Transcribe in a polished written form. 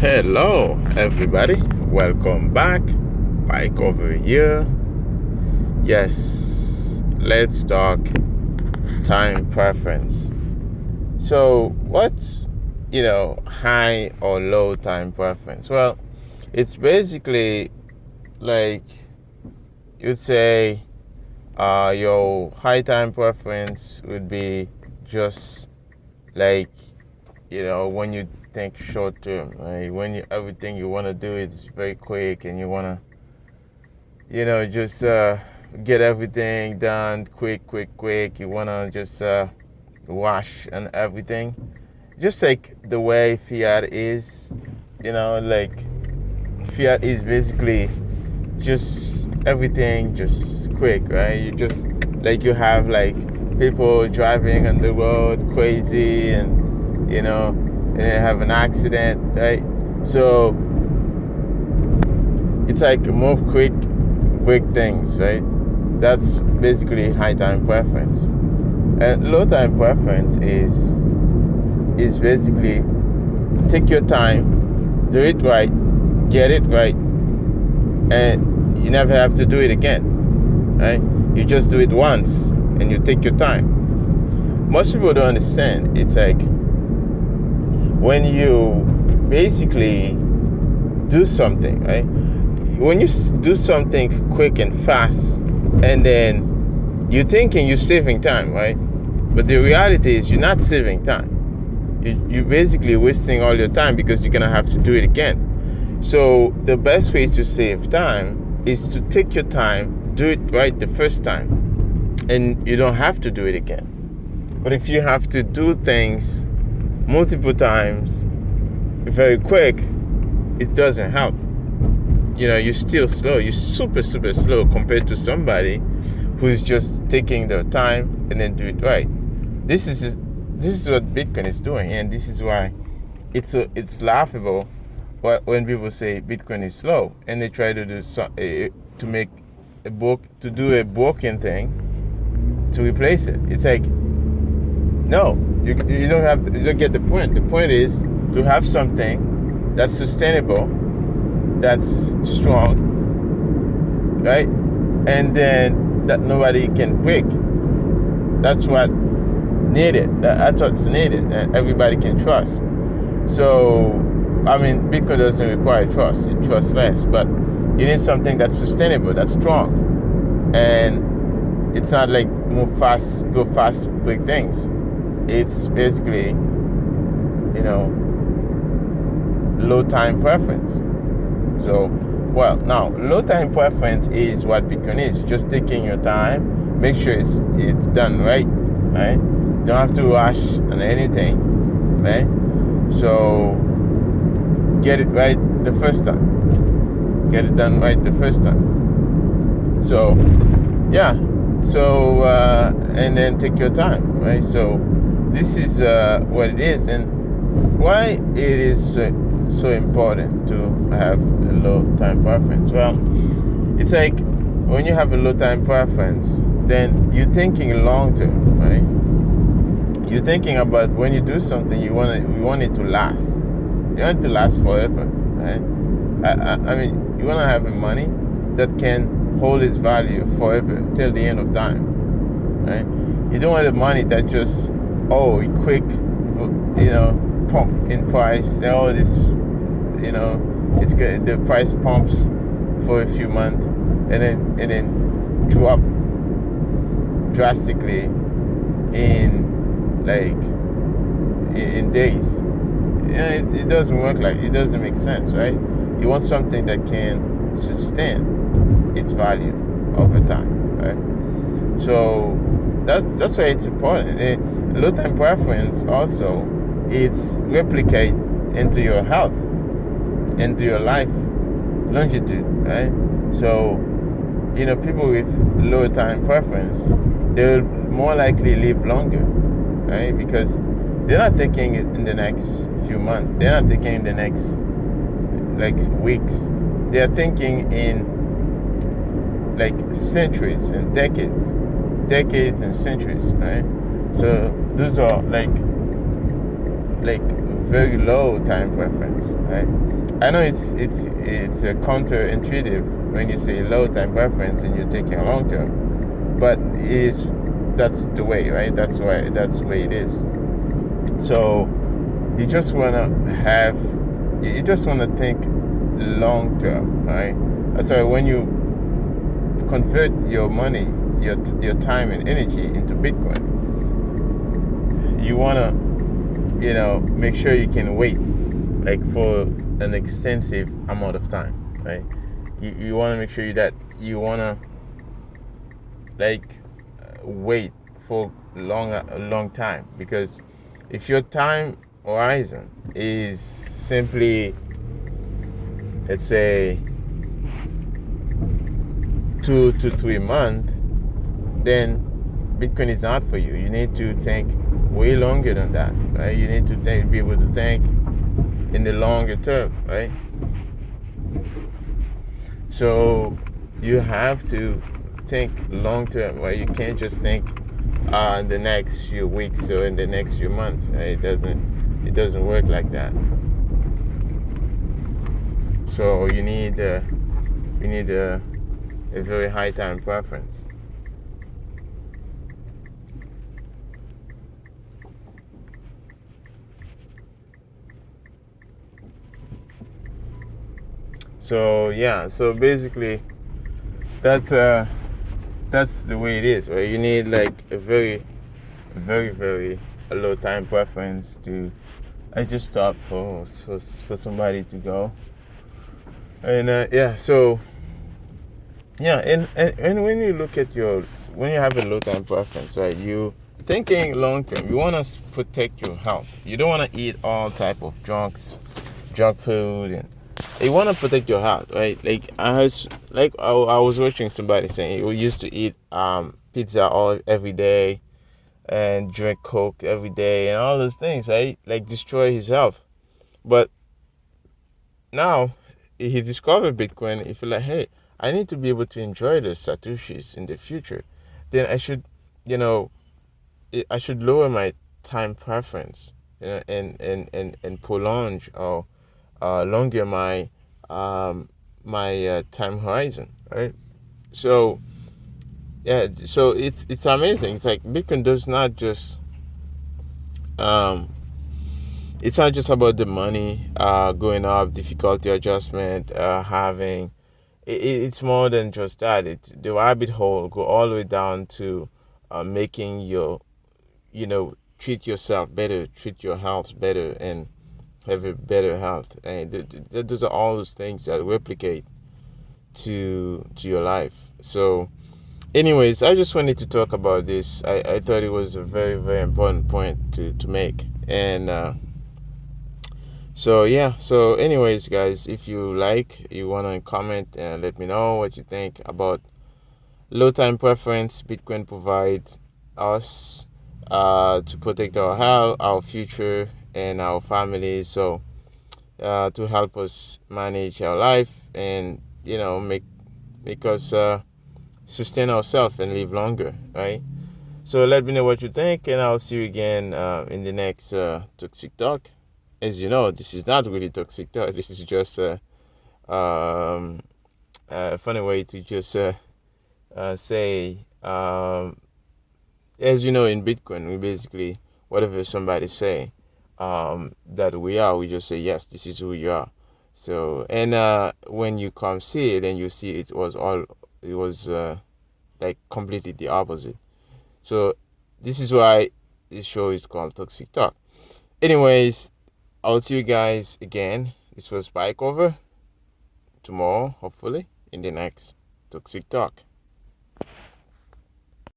Hello, everybody. Welcome back. Bike over here. Yes, let's talk time preference. So, what's high or low time preference? Well, it's basically like you'd say your high time preference would be just like when you think short term, right? When everything you want to do is very quick and you want to just get everything done quick. You want to just wash and everything, just like the way Fiat is. Like Fiat is basically just everything just quick, right? You just like you have like people driving on the road crazy and and they have an accident, right? So it's like move quick, break things, right? That's basically high time preference. And low time preference is basically take your time, do it right, get it right, and you never have to do it again, right? You just do it once and you take your time. Most people don't understand. It's like when you basically do something, right? When you do something quick and fast, and then you're thinking you're saving time, right? But the reality is you're not saving time. You're basically wasting all your time because you're gonna have to do it again. So the best way to save time is to take your time, do it right the first time, and you don't have to do it again. But if you have to do things multiple times very quick, it doesn't help. You're still slow. You're super slow compared to somebody who's just taking their time and then do it right. This is what Bitcoin is doing, and this is why it's laughable when people say Bitcoin is slow and they try to do to make a broken thing to replace it. It's like, no, you don't get the point. The point is to have something that's sustainable, that's strong, right? And then that nobody can break. That's what needed. That's what's needed, and everybody can trust. So, I mean, Bitcoin doesn't require trust. It trusts less, but you need something that's sustainable, that's strong, and it's not like move fast, go fast, break things. It's basically, low time preference. So, well, now low time preference is what Bitcoin is. Just taking your time, make sure it's done right? You don't have to rush on anything, right? So get it right the first time. Get it done right the first time. So, yeah. So and then take your time, right? So this is what it is, and why it is so important to have a low time preference. Well, it's like when you have a low time preference, then you're thinking long term, right? You're thinking about when you do something, you want it to last. You want it to last forever, right? I mean, you want to have money that can hold its value forever till the end of time, right? You don't want the money that just quick, pump in price. All this, it's good. The price pumps for a few months and then drop drastically in days. It doesn't work it doesn't make sense, right? You want something that can sustain its value over time, right? So that's why it's important. Low time preference also, it's replicate into your health, into your life longitude, right? So people with low time preference, they'll more likely live longer, right? Because they're not thinking it in the next few months. They're not thinking in the next weeks. They're thinking in centuries and decades and centuries, right? So those are like very low time preference, right? I know it's a counterintuitive when you say low time preference and you're taking a long term, but that's the way, right? That's the way it is. So you just wanna think long term, right? That's why when you convert your money, your time and energy into Bitcoin, you wanna make sure you can wait like for an extensive amount of time, right? You want to make sure that you want to like wait for a long time, because if your time horizon is simply, let's say, 2 to 3 months, then Bitcoin is not for you. You need to think way longer than that, right? You need to be able to think in the longer term, right? So you have to think long term, right? You can't just think in the next few weeks or in the next few months, right? It doesn't work like that. So you need a very high time preference. So yeah, so basically that's the way it is, right? You need like a very, very, very low time preference to. I just stopped for somebody to go, and so yeah, and when you look at when you have a low time preference, right? You thinking long term. You want to protect your health. You don't want to eat all type of junk food, and you want to protect your health, right? Like I was watching somebody saying he used to eat pizza every day and drink Coke every day and all those things, right? Like destroy his health. But now he discovered Bitcoin. He feel like, hey, I need to be able to enjoy the satoshis in the future. Then I should, you know, I should lower my time preference, and prolong or longer my time horizon, right? So yeah, so it's amazing. It's like Bitcoin does not just um, it's not just about the money going up, difficulty adjustment, having it's more than just that. The rabbit hole go all the way down to making treat yourself better, treat your health better, and have a better health. And those are all those things that replicate to your life. So anyways, I just wanted to talk about this. I thought it was a very, very important point to make. And so yeah, so anyways guys, if you want to comment and let me know what you think about low time preference Bitcoin provides us to protect our health, our future, and our families. So to help us manage our life and make us sustain ourselves and live longer, right? So let me know what you think, and I'll see you again in the next Toxic Talk. As you know, this is not really Toxic Talk. This is just a funny way to just say, as you know, in Bitcoin, we basically, whatever somebody say that we just say, yes, this is who you are. So, and when you come see it, and you see it was like completely the opposite. So this is why this show is called Toxic Talk. Anyways, I'll see you guys again. This was Spike over tomorrow, hopefully, in the next Toxic Talk.